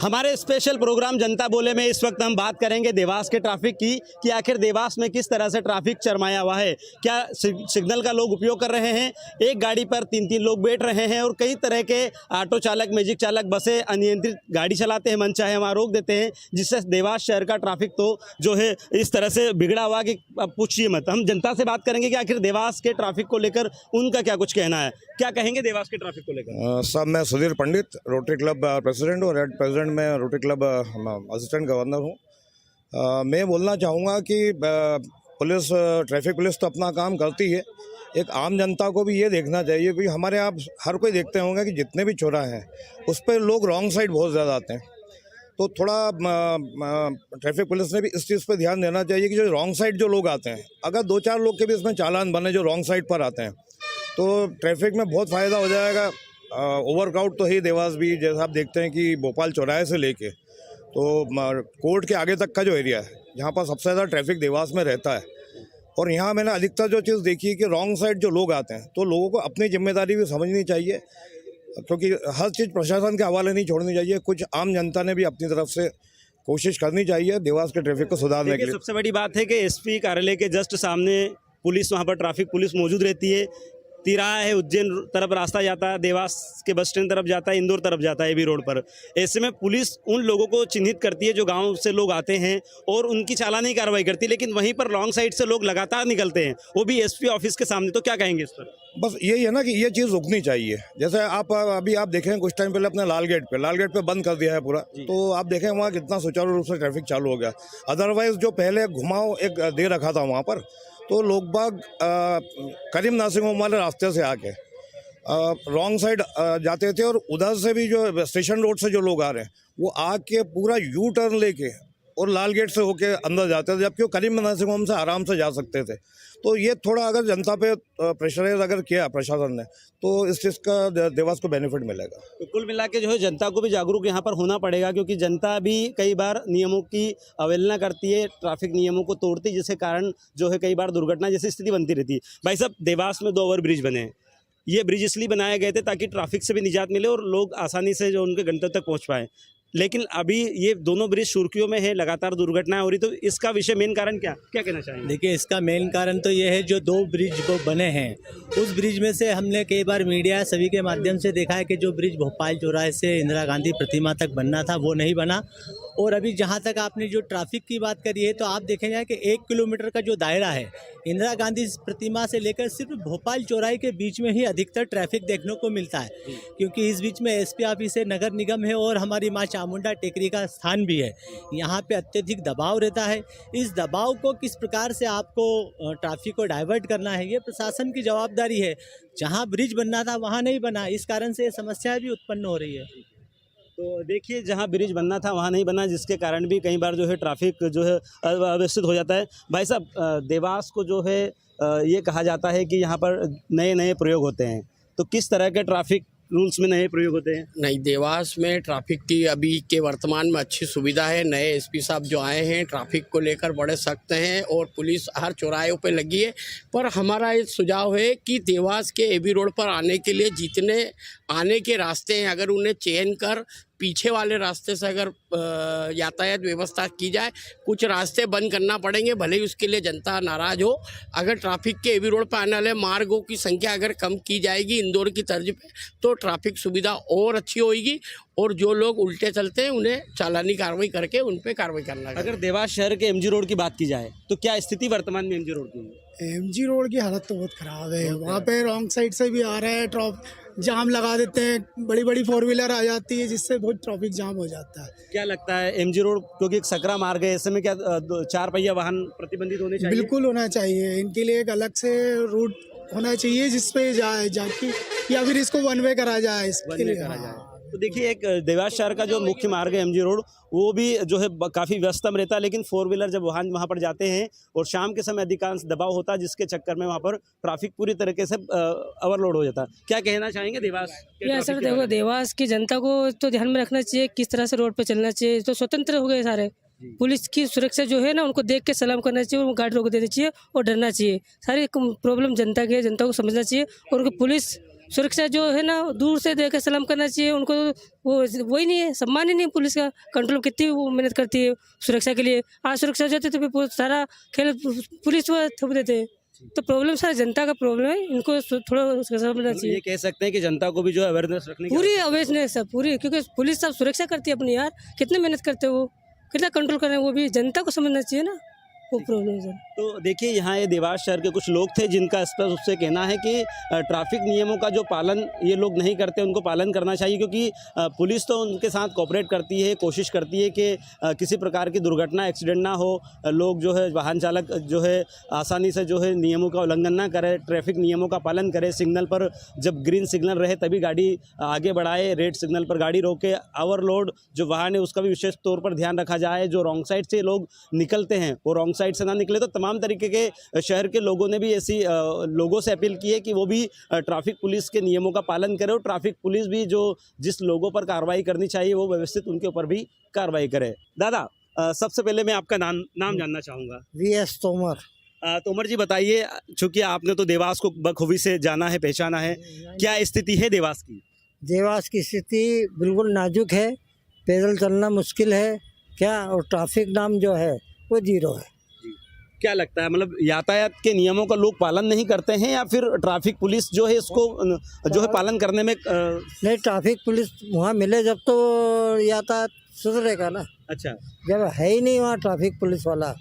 हमारे special programme जनता बोले में इस वक्त हम बात करेंगे देवास के ट्रैफिक की कि आखिर देवास में किस तरह से ट्रैफिक चरमाया हुआ है। क्या सिग्नल का लोग उपयोग कर रहे हैं, एक गाड़ी पर 3-3 लोग बैठ रहे हैं और कई तरह के ऑटो चालक, मैजिक चालक, बसें अनियंत्रित गाड़ी चलाते हैं, मन चाहे वहाँ रोक देते हैं, जिससे देवास शहर का ट्रैफिक तो जो है इस तरह से बिगड़ा हुआ कि अब पूछिए मत। हम जनता से बात करेंगे कि आखिर देवास के ट्रैफिक को लेकर उनका क्या कुछ कहना है, क्या कहेंगे देवास के ट्रैफिक को लेकर। सब मैं सुधीर पंडित, रोटरी क्लब प्रेसिडेंट और हेड प्रेसिडेंट में रोटरी क्लब असिस्टेंट गवर्नर हूँ। मैं बोलना चाहूँगा कि पुलिस, ट्रैफिक पुलिस तो अपना काम करती है, एक आम जनता को भी ये देखना चाहिए कि हमारे आप हर कोई देखते होंगे कि जितने भी चौराहे हैं उस पर लोग रॉन्ग साइड बहुत ज़्यादा आते हैं। तो थोड़ा ट्रैफिक पुलिस ने भी इस चीज़ पर ध्यान देना चाहिए कि जो रॉन्ग साइड जो लोग आते हैं, अगर 2-4 लोग के भी इसमें चालान बने जो रॉन्ग साइड पर आते हैं तो ट्रैफिक में बहुत फ़ायदा हो जाएगा। ओवरक्राउड तो है देवास भी, जैसा आप देखते हैं कि भोपाल चौराहे से लेके तो कोर्ट के आगे तक का जो एरिया है जहाँ पर सबसे ज़्यादा ट्रैफिक देवास में रहता है। और यहाँ मैंने अधिकतर जो चीज़ देखी है कि रॉन्ग साइड जो लोग आते हैं तो लोगों को अपनी जिम्मेदारी भी समझनी चाहिए, क्योंकि हर चीज़ प्रशासन के हवाले नहीं छोड़नी चाहिए। कुछ आम जनता ने भी अपनी तरफ से कोशिश करनी चाहिए देवास के ट्रैफिक को सुधारने के लिए। सबसे बड़ी बात है कि एसपी कार्यालय के जस्ट सामने पुलिस, वहाँ पर ट्रैफिक पुलिस मौजूद रहती है। तिराहा है, उज्जैन तरफ रास्ता जाता है, देवास के बस स्टैंड तरफ जाता है, इंदौर तरफ जाता है एबी रोड पर। ऐसे में पुलिस उन लोगों को चिन्हित करती है जो गांव से लोग आते हैं और उनकी चालानी कार्रवाई करती है, लेकिन वहीं पर लॉन्ग साइड से लोग लगातार निकलते हैं, वो भी एसपी ऑफिस के सामने। तो क्या कहेंगे इस पर? बस यही है ना कि ये चीज़ रुकनी चाहिए। जैसे आप अभी आप देखें कुछ टाइम पहले अपने लाल गेट पे बंद कर दिया है पूरा, तो आप देखें वहाँ कितना सुचारू रूप से ट्रैफिक चालू हो गया। अदरवाइज जो पहले घुमाव एक दे रखा था वहाँ पर, तो लोग बाग करीम नासिम वाले रास्ते से आके रॉन्ग साइड जाते थे और उधर से भी जो स्टेशन रोड से जो लोग आ रहे हैं वो आके पूरा यू टर्न लेके और लाल गेट से होके अंदर जाते थे, जबकि वो करीम नासिम से आराम से जा सकते थे। तो ये थोड़ा अगर जनता पे प्रेशराइज अगर किया प्रशासन ने तो इस चीज़ का देवास को बेनिफिट मिलेगा। तो कुल मिला के जो है जनता को भी जागरूक यहाँ पर होना पड़ेगा, क्योंकि जनता भी कई बार नियमों की अवहेलना करती है, ट्रैफिक नियमों को तोड़ती है, जिसके कारण जो है कई बार दुर्घटना जैसी स्थिति बनती रहती है। भाई साहब, देवास में 2 ओवर ब्रिज बने हैं। ये ब्रिज इसलिए बनाए गए थे ताकि ट्रैफिक से भी निजात मिले और लोग आसानी से जो उनके गंतव्य तक पहुँच पाएँ, लेकिन अभी ये दोनों ब्रिज सुर्खियों में है, लगातार दुर्घटनाएं हो रही। तो इसका विषय मेन कारण क्या कहना चाहेंगे? देखिए, इसका मेन कारण तो ये है जो 2 ब्रिज को बने हैं, उस ब्रिज में से हमने कई बार मीडिया सभी के माध्यम से देखा है कि जो ब्रिज भोपाल चौराहे से इंदिरा गांधी प्रतिमा तक बनना था वो नहीं बना। और अभी जहाँ तक आपने जो ट्रैफिक की बात करी है, तो आप देखेंगे कि 1 किलोमीटर का जो दायरा है इंदिरा गांधी प्रतिमा से लेकर सिर्फ भोपाल चौराहे के बीच में ही अधिकतर ट्रैफिक देखने को मिलता है, क्योंकि इस बीच में एसपी ऑफिस है, नगर निगम है और हमारी माँ चामुंडा टेकरी का स्थान भी है। यहाँ पे अत्यधिक दबाव रहता है। इस दबाव को किस प्रकार से आपको ट्रैफिक को डाइवर्ट करना है, ये प्रशासन की जवाबदारी है। जहाँ ब्रिज बनना था वहाँ नहीं बना, इस कारण से समस्या भी उत्पन्न हो रही है। तो देखिए, जहाँ ब्रिज बनना था वहाँ नहीं बना, जिसके कारण भी कई बार जो है ट्रैफिक जो है अव्यवस्थित हो जाता है। भाई साहब, देवास को जो है ये कहा जाता है कि यहाँ पर नए प्रयोग होते हैं, तो किस तरह के ट्रैफिक रूल्स में नए प्रयोग होते हैं? नहीं, देवास में ट्रैफिक की अभी के वर्तमान में अच्छी सुविधा है। नए एसपी साहब जो आए हैं ट्रैफिक को लेकर बड़े सख्त हैं और पुलिस हर चौराहे पे लगी है। पर हमारा एक सुझाव है कि देवास के एबी रोड पर आने के लिए जितने आने के रास्ते हैं, अगर उन्हें चेंज कर पीछे वाले रास्ते से अगर यातायात व्यवस्था की जाए, कुछ रास्ते बंद करना पड़ेंगे, भले ही उसके लिए जनता नाराज़ हो। अगर ट्रैफिक के एबी रोड पर आने वाले मार्गों की संख्या अगर कम की जाएगी इंदौर की तर्ज पे, तो ट्रैफिक सुविधा और अच्छी होगी और जो लोग उल्टे चलते हैं उन्हें चालानी कार्रवाई करके उन पर कार्रवाई करना। अगर देवास शहर के एमजी रोड की बात की जाए तो क्या स्थिति वर्तमान में एमजी रोड की है? एमजी रोड की हालत तो बहुत ख़राब है। वहाँ पे रॉन्ग साइड से भी आ रहे हैं, जाम लगा देते हैं, बड़ी 4 व्हीलर आ जाती है, जिससे बहुत ट्रैफिक जाम हो जाता है। क्या लगता है एमजी रोड क्योंकि एक सकरा मार्ग है, ऐसे में क्या 4 पहिया वाहन प्रतिबंधित होने चाहिए? बिल्कुल होना चाहिए, इनके लिए एक अलग से रूट होना चाहिए जिसपे जाके या फिर इसको 1 वे करा जाए, इसके लिए करा जाए। तो देखिए, एक देवास शहर का जो मुख्य मार्ग है एमजी रोड, वो भी जो है काफ़ी व्यस्तम रहता है, लेकिन 4 व्हीलर जब वाहन वहाँ पर जाते हैं और शाम के समय अधिकांश दबाव होता है, जिसके चक्कर में वहाँ पर ट्रैफिक पूरी तरीके से ओवरलोड हो जाता है। क्या कहना चाहेंगे देवास के? सर देखो, देवास की जनता को तो ध्यान में रखना चाहिए किस तरह से रोड पर चलना चाहिए। तो स्वतंत्र हो गए सारे, पुलिस की सुरक्षा जो है ना, उनको देख के सलाम करना चाहिए, उनको गाड़ी रोक देनी चाहिए और डरना चाहिए। सारी प्रॉब्लम जनता की है, जनता को समझना चाहिए और उनको पुलिस सुरक्षा जो है ना दूर से देख के सलाम करना चाहिए उनको। वो वही नहीं है, सम्मान ही नहीं है पुलिस का। कंट्रोल कितनी वो मेहनत करती है सुरक्षा के लिए। आज सुरक्षा हो जाती है तो फिर सारा खेल पुलिस वो थोप देते हैं। तो प्रॉब्लम सारा जनता का प्रॉब्लम है, इनको थोड़ा उसका समझना चाहिए। ये कह सकते हैं कि जनता को भी जो है अवेयरनेस रखने की पूरी अवेयरनेस है पूरी, क्योंकि पुलिस सब सुरक्षा करती है अपनी यार। कितने मेहनत करते हैं वो, कितना कंट्रोल कर रहे हैं, वो भी जनता को समझना चाहिए ना, वो प्रॉब्लम है। तो देखिए यहाँ ये देवास शहर के कुछ लोग थे जिनका स्पष्ट रूप से कहना है कि ट्रैफिक नियमों का जो पालन ये लोग नहीं करते, उनको पालन करना चाहिए, क्योंकि पुलिस तो उनके साथ कोऑपरेट करती है, कोशिश करती है कि किसी प्रकार की दुर्घटना एक्सीडेंट ना हो, लोग जो है वाहन चालक जो है आसानी से जो है नियमों का उल्लंघन ना करे, ट्रैफिक नियमों का पालन करे, सिग्नल पर जब ग्रीन सिग्नल रहे तभी गाड़ी आगे बढ़ाए, रेड सिग्नल पर गाड़ी रोके, ओवरलोड जो वाहन है उसका भी विशेष तौर पर ध्यान रखा जाए। जो रॉन्ग साइड से लोग निकलते हैं वो रॉन्ग साइड से ना निकले। तो तमाम तरीके के शहर के लोगों ने भी ऐसी लोगों से अपील की है कि वो भी ट्रैफिक पुलिस के नियमों का पालन करें, और ट्रैफिक पुलिस भी जो जिस लोगों पर कार्रवाई करनी चाहिए वो व्यवस्थित उनके ऊपर भी कार्रवाई करे। दादा सबसे पहले मैं आपका नाम जानना चाहूँगा। VS तोमर। तोमर जी बताइए, चूँकि आपने तो देवास को बखूबी से जाना है, पहचाना है, क्या स्थिति है देवास की? देवास की स्थिति बिल्कुल नाजुक है, पैदल चलना मुश्किल है क्या, और ट्रैफिक नाम जो है वो 0 है। क्या लगता है, मतलब यातायात के नियमों का लोग पालन नहीं करते हैं या फिर ट्रैफिक पुलिस जो है इसको जो है पालन करने में नहीं, ट्रैफिक पुलिस वहाँ मिले जब तो यातायात सुधरेगा ना। अच्छा, जब है ही नहीं वहाँ ट्रैफिक पुलिस वाला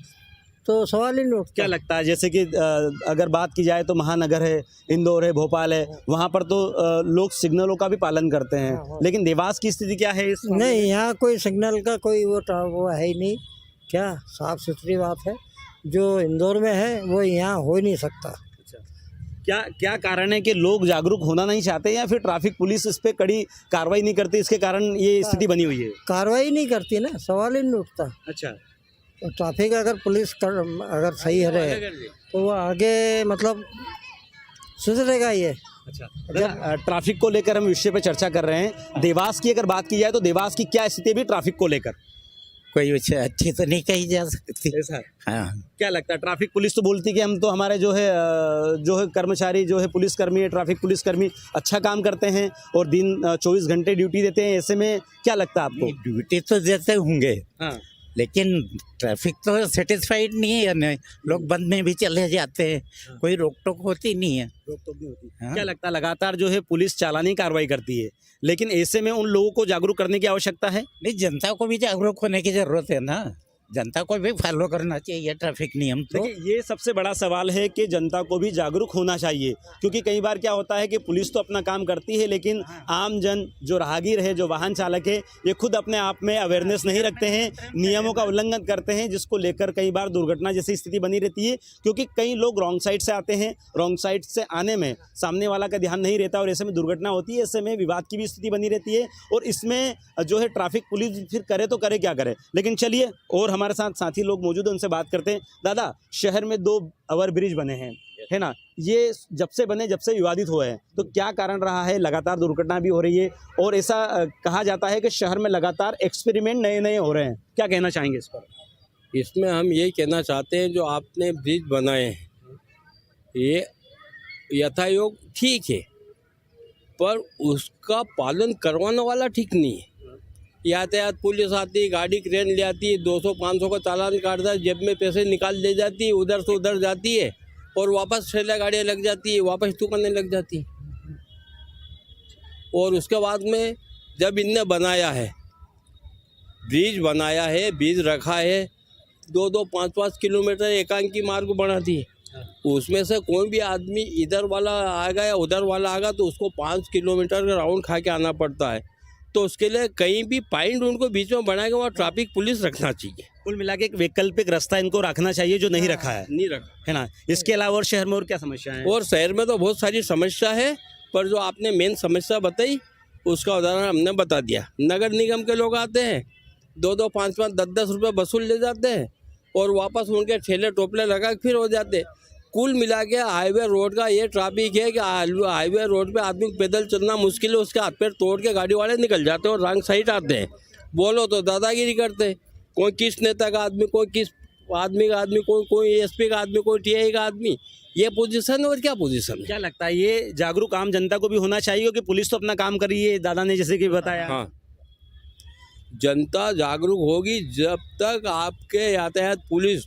तो सवाल ही नहीं उठता। क्या लगता है, जैसे कि अगर बात की जाए तो महानगर है, इंदौर है, भोपाल है, वहाँ पर तो लोग सिग्नलों का भी पालन करते हैं, लेकिन देवास की स्थिति क्या है इस मामले में? नहीं, यहाँ कोई सिग्नल का कोई वो है ही नहीं। क्या साफ सुथरी बात है, जो इंदौर में है वो यहाँ हो ही नहीं सकता। क्या कारण है कि लोग जागरूक होना नहीं चाहते या फिर ट्रैफिक पुलिस इस पे कड़ी कार्रवाई नहीं करती, इसके कारण ये स्थिति बनी हुई है? कार्रवाई नहीं करती ना, सवाल ही नहीं उठता। अच्छा, तो ट्रैफिक अगर पुलिस अगर सही रहे तो वो आगे मतलब सुधरेगा ये। अच्छा, ट्रैफिक को लेकर हम विषय पे चर्चा कर रहे हैं। देवास की अगर बात की जाए तो देवास की क्या स्थिति है भी ट्रैफिक को लेकर? कोई अच्छी तो नहीं कही जा सकती। ऐसा है? हाँ, क्या लगता है, ट्रैफिक पुलिस तो बोलती है कि हम तो हमारे जो है कर्मचारी जो है पुलिसकर्मी है, ट्रैफिक पुलिसकर्मी अच्छा काम करते हैं और दिन 24 घंटे ड्यूटी देते हैं, ऐसे में क्या लगता है आपको? ड्यूटी तो देते होंगे, हाँ, लेकिन ट्रैफिक तो सेटिस्फाइड नहीं है ना, लोग बंद में भी चले जाते हैं, कोई रोक टोक होती नहीं है। हाँ। क्या लगता है, लगातार जो है पुलिस चालानी कार्रवाई करती है, लेकिन ऐसे में उन लोगों को जागरूक करने की आवश्यकता है? नहीं, जनता को भी जागरूक होने की जरूरत है ना, जनता को भी फॉलो करना चाहिए ट्रैफिक नियम। तो देखिए ये सबसे बड़ा सवाल है कि जनता को भी जागरूक होना चाहिए, क्योंकि कई बार क्या होता है कि पुलिस तो अपना काम करती है, लेकिन आम जन जो राहगीर है, जो वाहन चालक है, ये खुद अपने आप में अवेयरनेस नहीं रखते हैं, नियमों का उल्लंघन करते हैं, जिसको लेकर कई बार दुर्घटना जैसी स्थिति बनी रहती है, क्योंकि कई लोग रॉन्ग साइड से आते हैं, रॉन्ग साइड से आने में सामने वाला का ध्यान नहीं रहता और ऐसे में दुर्घटना होती है, ऐसे में विवाद की भी स्थिति बनी रहती है, और इसमें जो है ट्रैफिक पुलिस फिर करे तो करे क्या करे। लेकिन चलिए, और हमारे साथ साथी लोग मौजूद है, उनसे बात करते हैं। दादा, शहर में 2 ओवर ब्रिज बने हैं, है ना, ये जब से बने जब से विवादित हुए हैं, तो क्या कारण रहा है? लगातार दुर्घटना भी हो रही है और ऐसा कहा जाता है कि शहर में लगातार एक्सपेरिमेंट नए हो रहे हैं, क्या कहना चाहेंगे इस पर? इसमें हम यही कहना चाहते हैं, जो आपने ब्रिज बनाए हैं ये यथायोग ठीक है, पर उसका पालन करवाने वाला ठीक नहीं है। यातायात पुलिस आती है, गाड़ी क्रेन ले आती है, 200-500 का चालान काटता है, जेब में पैसे निकाल ले जाती है, उधर से उधर जाती है और वापस 6 गाड़ियाँ लग जाती है, वापस दुकानें लग जाती है। और उसके बाद में जब इनने बनाया है, ब्रिज रखा है, 2-2, 5-5 किलोमीटर एकांकी मार्ग बना दी, उसमें से कोई भी आदमी इधर वाला आएगा या उधर वाला आएगा तो उसको 5 किलोमीटर का राउंड खा के आना पड़ता है। तो उसके लिए कहीं भी पॉइंट उनको बीच में बनाएगा, वहाँ ट्रैफिक पुलिस रखना चाहिए। कुल मिला के एक वैकल्पिक रास्ता इनको रखना चाहिए जो नहीं रखा है, नहीं रखा है ना। इसके अलावा और शहर में और क्या समस्या है? और शहर में तो बहुत सारी समस्या है, पर जो आपने मेन समस्या बताई उसका उदाहरण हमने बता दिया। नगर निगम के लोग आते हैं, 2-2, 5-5, 10-10 रुपये वसूल ले जाते हैं और वापस उनके ठेले टोपले लगा के फिर हो जाते। कुल मिला के हाईवे रोड का ये ट्रैफिक है कि हाईवे रोड पे आदमी पैदल चलना मुश्किल है, उसके हाथ पैर तोड़ के गाड़ी वाले निकल जाते हैं और रॉन्ग साइड आते हैं। बोलो तो दादागिरी करते हैं, कोई किस नेता का आदमी, कोई किस आदमी का आदमी, कोई एसपी का आदमी, कोई टीआई का आदमी, ये पोजीशन और क्या पोजीशन है? क्या लगता है ये जागरूक आम जनता को भी होना चाहिए, क्योंकि पुलिस तो अपना काम कर रही है, दादा ने जैसे कि बताया। हाँ, जनता जागरूक होगी जब तक आपके यातायात पुलिस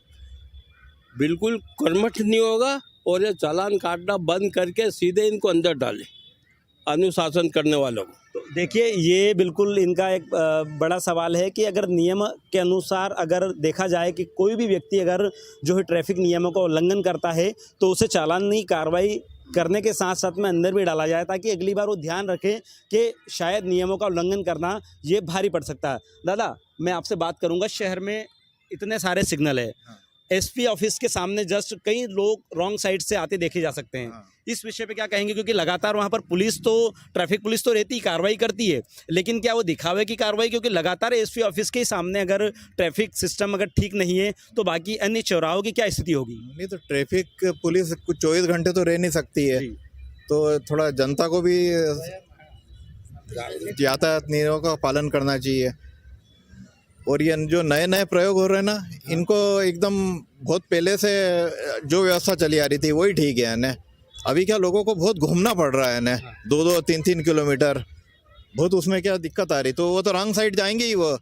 बिल्कुल कर्मठ नहीं होगा और ये चालान काटना बंद करके सीधे इनको अंदर डाले, अनुशासन करने वालों को। तो देखिए, ये बिल्कुल इनका एक बड़ा सवाल है कि अगर नियम के अनुसार अगर देखा जाए कि कोई भी व्यक्ति अगर जो है ट्रैफिक नियमों का उल्लंघन करता है तो उसे चालानी कार्रवाई करने के साथ साथ में अंदर भी डाला जाए, ताकि अगली बार वो ध्यान रखें कि शायद नियमों का उल्लंघन करना ये भारी पड़ सकता है। दादा, मैं आपसे बात करूंगा, शहर में इतने सारे सिग्नल है, एसपी ऑफिस के सामने जस्ट कई लोग रॉन्ग साइड से आते देखे जा सकते हैं। इस विषय पे क्या कहेंगे, क्योंकि लगातार वहाँ पर पुलिस तो ट्रैफिक पुलिस तो रहती, कार्रवाई करती है, लेकिन क्या वो दिखावे की कार्रवाई, क्योंकि लगातार एसपी ऑफिस के सामने अगर ट्रैफिक सिस्टम अगर ठीक नहीं है तो बाकी अन्य चौराहों की क्या स्थिति होगी? नहीं तो ट्रैफिक पुलिस कुछ 24 घंटे तो रह नहीं सकती है, तो थोड़ा जनता को भी यातायात नियमों का पालन करना चाहिए। और ये जो नए नए प्रयोग हो रहे हैं ना, इनको एकदम बहुत पहले से जो व्यवस्था चली आ रही थी वही ठीक है ना। अभी क्या लोगों को बहुत घूमना पड़ रहा है ना, 2-2, 3-3 किलोमीटर, बहुत उसमें क्या दिक्कत आ रही, तो वो तो रॉन्ग साइड जाएंगे ही, वो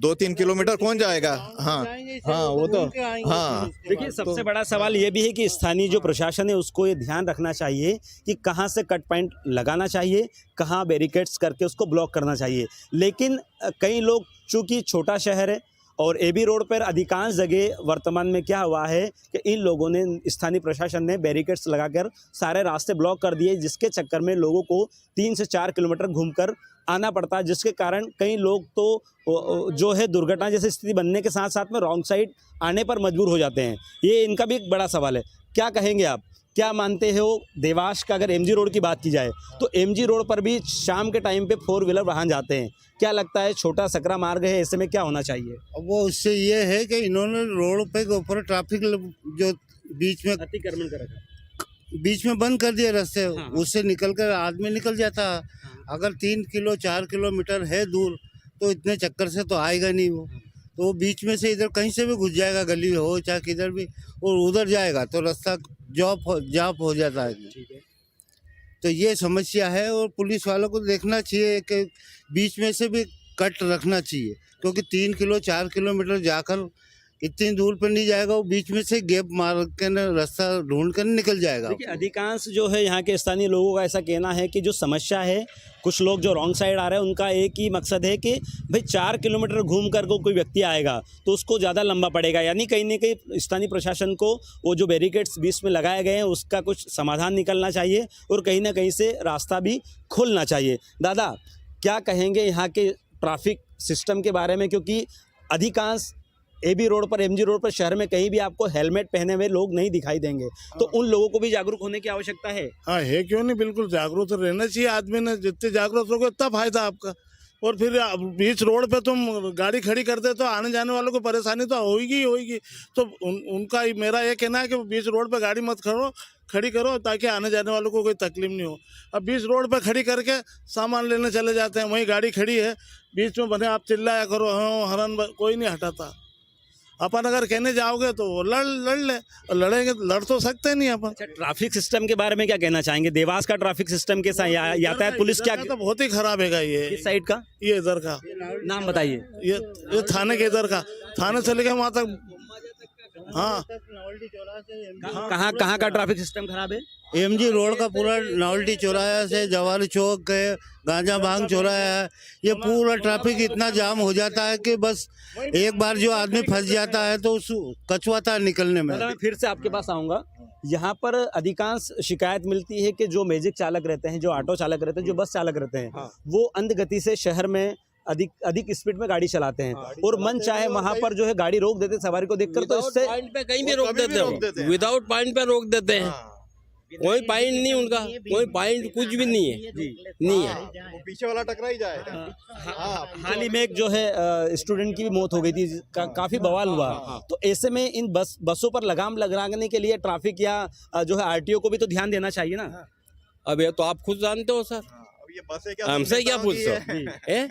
2-3 किलोमीटर कौन जाएगा। हाँ हाँ, वो तो हाँ। देखिए, सबसे बड़ा सवाल ये भी है कि स्थानीय जो प्रशासन है उसको ये ध्यान रखना चाहिए कि कहाँ से कट पॉइंट लगाना चाहिए, कहाँ बैरिकेड्स करके उसको ब्लॉक करना चाहिए। लेकिन कई लोग, चूँकि छोटा शहर है और एबी रोड पर अधिकांश जगह वर्तमान में क्या हुआ है कि इन लोगों ने, स्थानीय प्रशासन ने बैरिकेड्स लगाकर सारे रास्ते ब्लॉक कर दिए, जिसके चक्कर में लोगों को 3 से 4 किलोमीटर घूमकर आना पड़ता है, जिसके कारण कई लोग तो जो है दुर्घटना जैसी स्थिति बनने के साथ साथ में रॉन्ग साइड आने पर मजबूर हो जाते हैं। ये इनका भी एक बड़ा सवाल है। क्या कहेंगे आप, क्या मानते हो देवास का, अगर एमजी रोड की बात की जाए तो एमजी रोड पर भी शाम के टाइम पे 4 व्हीलर वाहन जाते हैं, क्या लगता है छोटा सकरा मार्ग है, ऐसे में क्या होना चाहिए? वो उससे ये है कि इन्होंने रोड पे के ऊपर ट्रैफिक जो बीच में अतिक्रमण कर रखा है, बीच में बंद कर दिया रास्ते, हाँ। उससे निकल कर आदमी निकल जाता है। अगर 3-4 किलोमीटर है दूर तो इतने चक्कर से तो आएगा नहीं वो, तो वो बीच में से इधर कहीं से भी घुस जाएगा, गली हो चाहे किधर भी, और उधर जाएगा तो रास्ता जाप हो जाता है। तो ये समस्या है, और पुलिस वालों को देखना चाहिए कि बीच में से भी कट रखना चाहिए, क्योंकि 3-4 किलोमीटर जाकर इतनी दूर पर नहीं जाएगा, वो बीच में से गैप मार के न रास्ता ढूंढ कर निकल जाएगा। देखिए, अधिकांश जो है यहाँ के स्थानीय लोगों का ऐसा कहना है कि जो समस्या है, कुछ लोग जो रॉन्ग साइड आ रहे हैं उनका एक ही मकसद है कि भाई 4 किलोमीटर घूम कर कोई व्यक्ति आएगा तो उसको ज़्यादा लंबा पड़ेगा, यानी कहीं ना कहीं स्थानीय प्रशासन को वो जो बैरिकेड्स बीच में लगाए गए हैं उसका कुछ समाधान निकलना चाहिए और कहीं ना कहीं से रास्ता भी खुलना चाहिए। दादा, क्या कहेंगे यहाँ के ट्रैफिक सिस्टम के बारे में, क्योंकि अधिकांश एबी रोड पर, एमजी रोड पर शहर में कहीं भी आपको हेलमेट पहने हुए लोग नहीं दिखाई देंगे, तो उन लोगों को भी जागरूक होने की आवश्यकता है। हाँ है, क्यों नहीं, बिल्कुल जागरूक तो रहना चाहिए आदमी ने, जितने जागरूक होगे उतना फायदा आपका। और फिर बीच रोड पे तुम गाड़ी खड़ी कर दे तो आने जाने वालों को परेशानी तो होगी ही होगी। तो उनका मेरा ये कहना है कि बीच रोड पे गाड़ी मत खड़ी करो ताकि आने जाने वालों को कोई तकलीफ नहीं हो। अब बीच रोड पे खड़ी करके सामान लेने चले जाते हैं, वहीं गाड़ी खड़ी है बीच में, बने आप चिल्लाया करो, हाँ हरन, कोई नहीं हटाता। अपन अगर कहने जाओगे तो लड़ ले, और लड़ेंगे, लड़ तो सकते नहीं अपन। अच्छा, ट्रैफिक सिस्टम के बारे में क्या कहना चाहेंगे? देवास का ट्रैफिक सिस्टम के साथ यातायात पुलिस क्या, तो बहुत ही खराब है ये। किस साइड का? ये इधर का, नाम बताइए। ये थाने के इधर का, थाने से लेके वहाँ तक। हाँ, कहाँ का ट्रैफिक सिस्टम खराब है? एमजी रोड का पूरा नावल्टी चौराहा से जवाहर चौक है, गांजा भांग चौराहा है, ये पूरा ट्रैफिक इतना जाम हो जाता है कि बस एक बार जो आदमी फंस जाता है तो उस कचवाता है निकलने में। मैं फिर से आपके पास आऊँगा। यहाँ पर अधिकांश शिकायत मिलती है कि जो मैजिक चालक रहते हैं, जो ऑटो चालक रहते हैं, जो बस चालक रहते हैं, वो अंध गति से शहर में अधिक स्पीड में गाड़ी चलाते हैं और मन चाहे वहां पर जो है गाड़ी रोक देते सवारी को देखकर, तो इससे पॉइंट पे कहीं भी रोक देते हो, विदाउट पॉइंट पे रोक देते हैं। कोई पॉइंट नहीं उनका, कोई पॉइंट कुछ भी नहीं है, नहीं है, पीछे वाला टकरा ही जाएगा। हाल ही में एक जो है स्टूडेंट की भी मौत हो गई थी, काफी बवाल हुआ। तो ऐसे में इन बसों पर लगाम लगाने के लिए ट्रैफिक या जो है आरटीओ को भी तो ध्यान देना चाहिए ना। अब ये तो आप खुद जानते हो सर, हमसे क्या पूछते हो?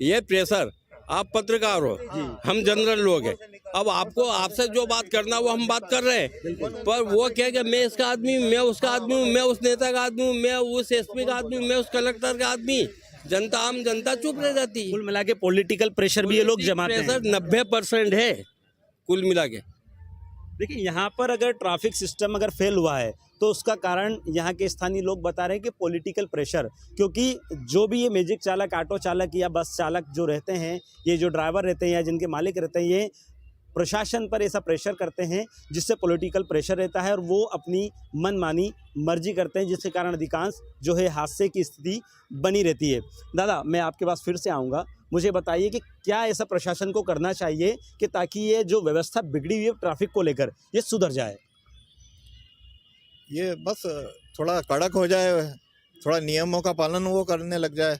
ये प्रेशर, आप पत्रकार हो, हम जनरल लोग हैं, अब आपको आपसे जो बात करना वो हम बात कर रहे हैं, पर वो क्या कि मैं इसका आदमी हूँ, मैं उसका आदमी हूँ, मैं उस नेता का आदमी हूँ, मैं उस एसपी का आदमी हूँ, मैं उस कलेक्टर का आदमी। जनता आम जनता चुप रह जाती है। कुल मिला के पॉलिटिकल प्रेशर भी ये लोग जमाते हैं। 90% है कुल मिला के। देखिए यहाँ पर अगर ट्रैफिक सिस्टम अगर फेल हुआ है तो उसका कारण यहाँ के स्थानीय लोग बता रहे हैं कि पॉलिटिकल प्रेशर, क्योंकि जो भी ये मैजिक चालक, ऑटो चालक या बस चालक जो रहते हैं, ये जो ड्राइवर रहते हैं या जिनके मालिक रहते हैं, ये प्रशासन पर ऐसा प्रेशर करते हैं जिससे पॉलिटिकल प्रेशर रहता है और वो अपनी मनमानी मर्जी करते हैं, जिसके कारण अधिकांश जो है हादसे की स्थिति बनी रहती है। दादा, मैं आपके पास फिर से आऊँगा, मुझे बताइए कि क्या ऐसा प्रशासन को करना चाहिए कि ताकि ये जो व्यवस्था बिगड़ी हुई है ट्रैफिक को लेकर ये सुधर जाए? ये बस थोड़ा कड़क हो जाए, थोड़ा नियमों का पालन वो करने लग जाए,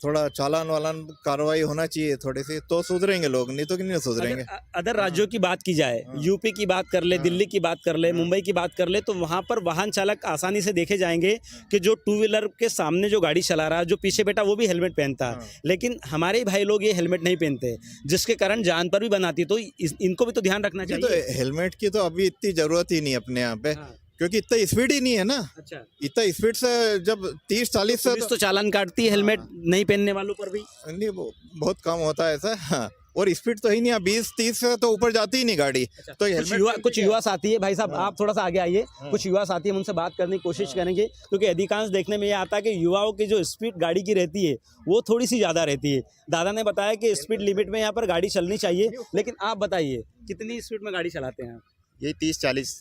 थोड़ा चालान वालान कार्रवाई होना चाहिए थोड़ी सी, तो सुधरेंगे लोग, नहीं तो कि नहीं सुधरेंगे। अदर राज्यों की बात की जाए, यूपी की बात कर ले, दिल्ली की बात कर ले, मुंबई की बात कर ले, तो वहाँ पर वाहन चालक आसानी से देखे जाएंगे कि जो टू व्हीलर के सामने जो गाड़ी चला रहा है, जो पीछे बैठा वो भी हेलमेट पहनता है, लेकिन हमारे भाई लोग ये हेलमेट नहीं पहनते, जिसके कारण जान पर भी बनाती है। तो इनको भी तो ध्यान रखना चाहिए। तो हेलमेट की तो अभी इतनी जरूरत ही नहीं अपने यहाँ पे, क्योंकि इतना स्पीड ही नहीं है ना। अच्छा, इतना स्पीड से जब 30-40 से तो चालान काटती है हेलमेट नहीं पहनने वालों पर भी। नहीं, वो बहुत कम होता है ऐसा। हाँ, और स्पीड तो ही नहीं है, 20-30 से तो ऊपर जाती ही नहीं गाड़ी। तो कुछ युवा साथी है, भाई साहब आप थोड़ा सा आगे आइए, कुछ युवा साथी हम उनसे बात करने की कोशिश करेंगे, क्योंकि अधिकांश देखने में ये आता है कि युवाओं की जो स्पीड गाड़ी की रहती है वो थोड़ी सी ज़्यादा रहती है। दादा ने बताया कि स्पीड लिमिट में यहाँ पर गाड़ी चलनी चाहिए, लेकिन आप बताइए कितनी स्पीड में गाड़ी चलाते हैं आप? ये 30-40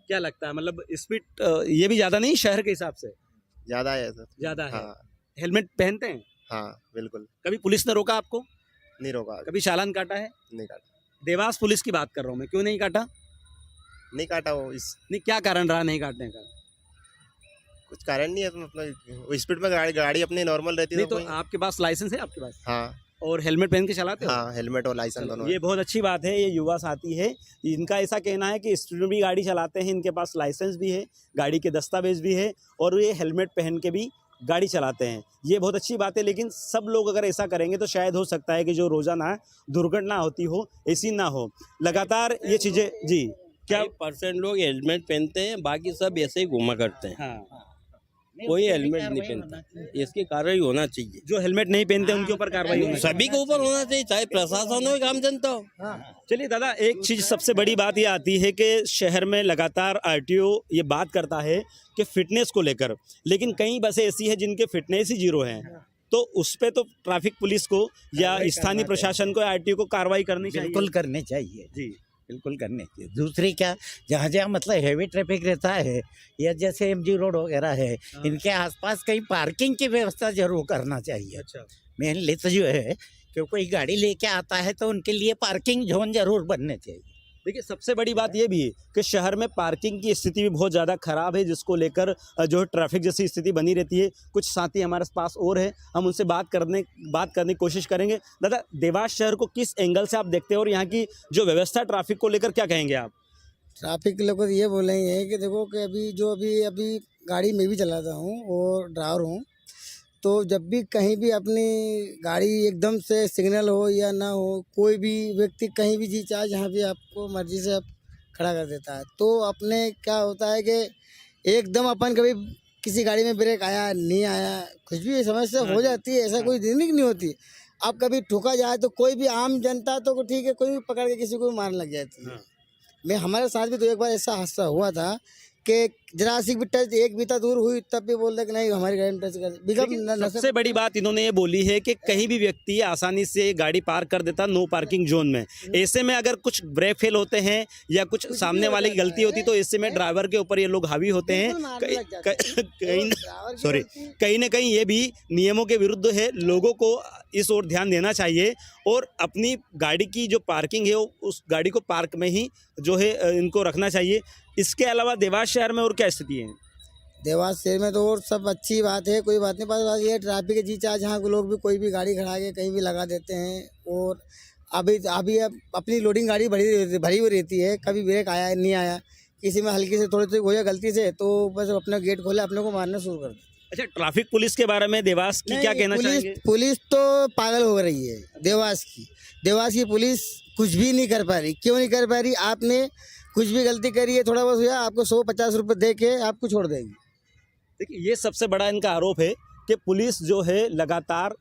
क्या लगता है, मतलब स्पीड ये भी ज़्यादा नहीं शहर के हिसाब से? ज़्यादा है सर। ज़्यादा है। हाँ हेलमेट पहनते हैं? हाँ बिल्कुल। कभी पुलिस ने रोका आपको? नहीं रोका, कभी चालान काटा है? नहीं काटा। देवास पुलिस की बात कर रहा हूँ मैं, क्यों नहीं काटा? नहीं काटा वो, इस नहीं, क्या कारण रहा नहीं काटने का? कुछ कारण नहीं है, तो मतलब स्पीड में गाड़ी अपनी नॉर्मल रहती है। नहीं तो आपके पास लाइसेंस है आपके पास? हाँ। और हेलमेट पहन के चलाते हो? हाँ, हेलमेट और लाइसेंस दोनों। ये बहुत अच्छी बात है, ये युवा साथी है, इनका ऐसा कहना है कि स्पीड में भी गाड़ी चलाते हैं, इनके पास लाइसेंस भी है, गाड़ी के दस्तावेज भी है और ये हेलमेट पहन के भी गाड़ी चलाते हैं। ये बहुत अच्छी बात है, लेकिन सब लोग अगर ऐसा करेंगे तो शायद हो सकता है कि जो रोजाना दुर्घटना होती हो ऐसी ना हो। लगातार ये चीज़ें जी क्या % लोग हेलमेट पहनते हैं, बाकी सब ऐसे ही घूमा करते हैं। हाँ, कोई हेलमेट नहीं पहनता, इसकी कार्रवाई होना चाहिए। जो हेलमेट नहीं पहनते उनके ऊपर कार्रवाई होनी चाहिए। सभी के ऊपर होना चाहिए, चाहे प्रशासन हो या आम जनता हो। चलिए दादा, एक चीज़ सबसे बड़ी बात ये आती है कि शहर में लगातार RTO ये बात करता है कि फिटनेस को लेकर, लेकिन कई बसें ऐसी हैं जिनके फिटनेस ही जीरो हैं, तो उस पर तो ट्रैफिक पुलिस को या स्थानीय प्रशासन को RTO को कार्रवाई करनी चाहिए। बिल्कुल करने चाहिए जी, बिल्कुल करने चाहिए। दूसरी क्या, जहाँ जहाँ मतलब हैवी ट्रैफिक रहता है या जैसे MG रोड वगैरह है, इनके आसपास कहीं पार्किंग की व्यवस्था जरूर करना चाहिए। अच्छा, मेनली तो जो है कि कोई गाड़ी लेके आता है तो उनके लिए पार्किंग जोन जरूर बनने चाहिए। देखिए सबसे बड़ी बात ये भी है कि शहर में पार्किंग की स्थिति भी बहुत ज़्यादा ख़राब है, जिसको लेकर जो है ट्रैफिक जैसी स्थिति बनी रहती है। कुछ साथी हमारे पास और है, हम उनसे बात करने की कोशिश करेंगे। दादा, देवास शहर को किस एंगल से आप देखते हैं और यहाँ की जो व्यवस्था ट्रैफिक को लेकर क्या कहेंगे आप? ट्रैफिक के लेकर ये बोलेंगे कि देखो कि अभी गाड़ी में भी चलाता हूँ और ड्राइवर हूँ, तो जब भी कहीं भी अपनी गाड़ी एकदम से सिग्नल हो या ना हो, कोई भी व्यक्ति कहीं भी जी चाहे जहाँ भी आपको मर्जी से आप खड़ा कर देता है, तो अपने क्या होता है कि एकदम अपन कभी किसी गाड़ी में ब्रेक आया नहीं आया, कुछ भी समस्या हो जाती है, ऐसा कोई दिन नहीं होती। अब कभी ठोका जाए तो कोई भी आम जनता तो ठीक है, कोई भी पकड़ के किसी को मारने लग जाती है। मैं हमारे साथ भी तो एक बार ऐसा हादसा हुआ था कि जरा सी भी टच एक बीता दूर हुई तब भी बोल रहे कि नहीं हमारी गाड़ी में टच कर। सबसे बड़ी बात इन्होंने ये बोली है कि कहीं भी व्यक्ति आसानी से गाड़ी पार्क कर देता नो पार्किंग जोन में। ऐसे में अगर कुछ ब्रेक फेल होते हैं या कुछ सामने वाले की गलती होती तो ऐसे में ड्राइवर के ऊपर ये लोग हावी होते हैं। कहीं ना कहीं ये भी नियमों के विरुद्ध है। लोगों को इस ओर ध्यान देना चाहिए और अपनी गाड़ी की जो पार्किंग है उस गाड़ी को पार्क में ही जो है इनको रखना चाहिए। इसके अलावा देवास शहर में और क्या स्थिति है? देवास शहर में तो और सब अच्छी बात है, कोई बात नहीं। बात ये ट्रैफिक के जी चार्ज जहाँ के लोग भी कोई भी गाड़ी खड़ा के कहीं भी लगा देते हैं। और अभी अपनी लोडिंग गाड़ी भरी हुई रहती है, कभी ब्रेक आया नहीं आया, किसी में हल्की से थोड़ी सी हो जाए गलती से तो बस अपना गेट खोले अपने को मारना शुरू कर देते। अच्छा, ट्रैफिक पुलिस के बारे में देवास की क्या नहीं, कहना चाहेंगे? पुलिस तो पागल हो रही है देवास की पुलिस कुछ भी नहीं कर पा रही। क्यों नहीं कर पा रही? आपने कुछ भी गलती करी है, थोड़ा बहुत हुआ, आपको 150 रुपये दे के आपको छोड़ देगी। देखिए, ये सबसे बड़ा इनका आरोप है कि पुलिस जो है लगातार,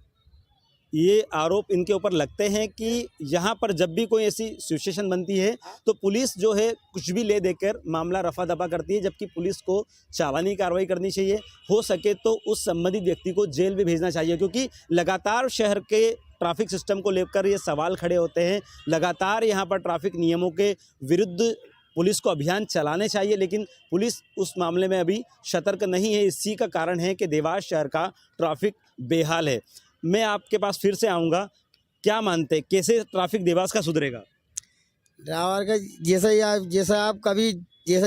ये आरोप इनके ऊपर लगते हैं कि यहाँ पर जब भी कोई ऐसी सिचुएशन बनती है तो पुलिस जो है कुछ भी ले देकर मामला रफा दफा करती है, जबकि पुलिस को चालानी कार्रवाई करनी चाहिए। हो सके तो उस संबंधित व्यक्ति को जेल भी भेजना चाहिए, क्योंकि लगातार शहर के ट्रैफिक सिस्टम को लेकर ये सवाल खड़े होते हैं। लगातार यहाँ पर ट्रैफिक नियमों के विरुद्ध पुलिस को अभियान चलाने चाहिए, लेकिन पुलिस उस मामले में अभी सतर्क नहीं है। इसी का कारण है कि देवास शहर का ट्रैफिक बेहाल है। मैं आपके पास फिर से आऊँगा, क्या मानते, कैसे ट्रैफिक देवास का सुधरेगा? ड्राइवर का जैसा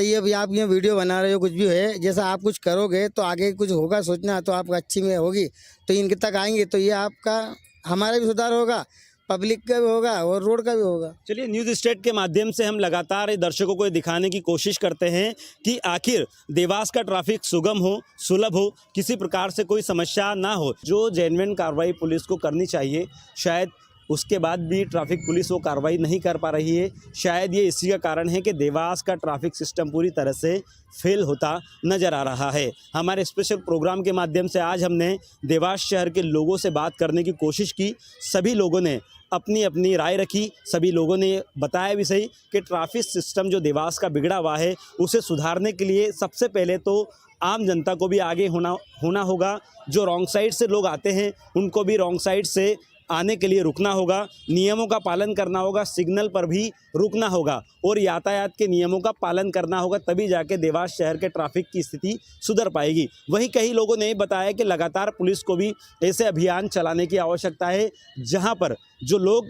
ये अभी आप ये वीडियो बना रहे हो, कुछ भी है, जैसा आप कुछ करोगे तो आगे कुछ होगा, सोचना तो आपको अच्छी में होगी तो इनके तक आएंगे तो ये आपका हमारा भी सुधार होगा, पब्लिक का भी होगा और रोड का भी होगा। चलिए, न्यूज़ स्टेट के माध्यम से हम लगातार दर्शकों को दिखाने की कोशिश करते हैं कि आखिर देवास का ट्रैफिक सुगम हो, सुलभ हो, किसी प्रकार से कोई समस्या ना हो। जो जेन्युइन कार्रवाई पुलिस को करनी चाहिए, शायद उसके बाद भी ट्रैफिक पुलिस वो कार्रवाई नहीं कर पा रही है। शायद ये इसी का कारण है कि देवास का ट्रैफिक सिस्टम पूरी तरह से फेल होता नज़र आ रहा है। हमारे स्पेशल प्रोग्राम के माध्यम से आज हमने देवास शहर के लोगों से बात करने की कोशिश की। सभी लोगों ने अपनी अपनी राय रखी। सभी लोगों ने बताया भी सही कि ट्रैफिक सिस्टम जो देवास का बिगड़ा हुआ है, उसे सुधारने के लिए सबसे पहले तो आम जनता को भी आगे होना होगा। जो रॉन्ग साइड से लोग आते हैं उनको भी रॉन्ग साइड से आने के लिए रुकना होगा, नियमों का पालन करना होगा, सिग्नल पर भी रुकना होगा और यातायात के नियमों का पालन करना होगा, तभी जाके देवास शहर के ट्रैफिक की स्थिति सुधर पाएगी। वहीं कई लोगों ने बताया कि लगातार पुलिस को भी ऐसे अभियान चलाने की आवश्यकता है, जहां पर जो लोग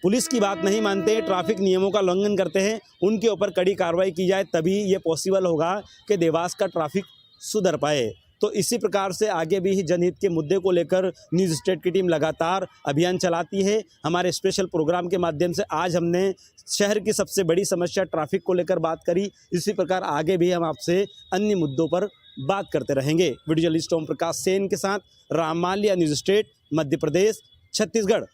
पुलिस की बात नहीं मानते, ट्रैफिक नियमों का उल्लंघन करते हैं, उनके ऊपर कड़ी कार्रवाई की जाए, तभी ये पॉसिबल होगा कि देवास का ट्रैफिक सुधर पाए। तो इसी प्रकार से आगे भी जनहित के मुद्दे को लेकर न्यूज़ स्टेट की टीम लगातार अभियान चलाती है। हमारे स्पेशल प्रोग्राम के माध्यम से आज हमने शहर की सबसे बड़ी समस्या ट्रैफिक को लेकर बात करी। इसी प्रकार आगे भी हम आपसे अन्य मुद्दों पर बात करते रहेंगे। वीडियो जर्नलिस्ट ओम प्रकाश सेन के साथ राम माल्या, न्यूज़ स्टेट, मध्य प्रदेश, छत्तीसगढ़।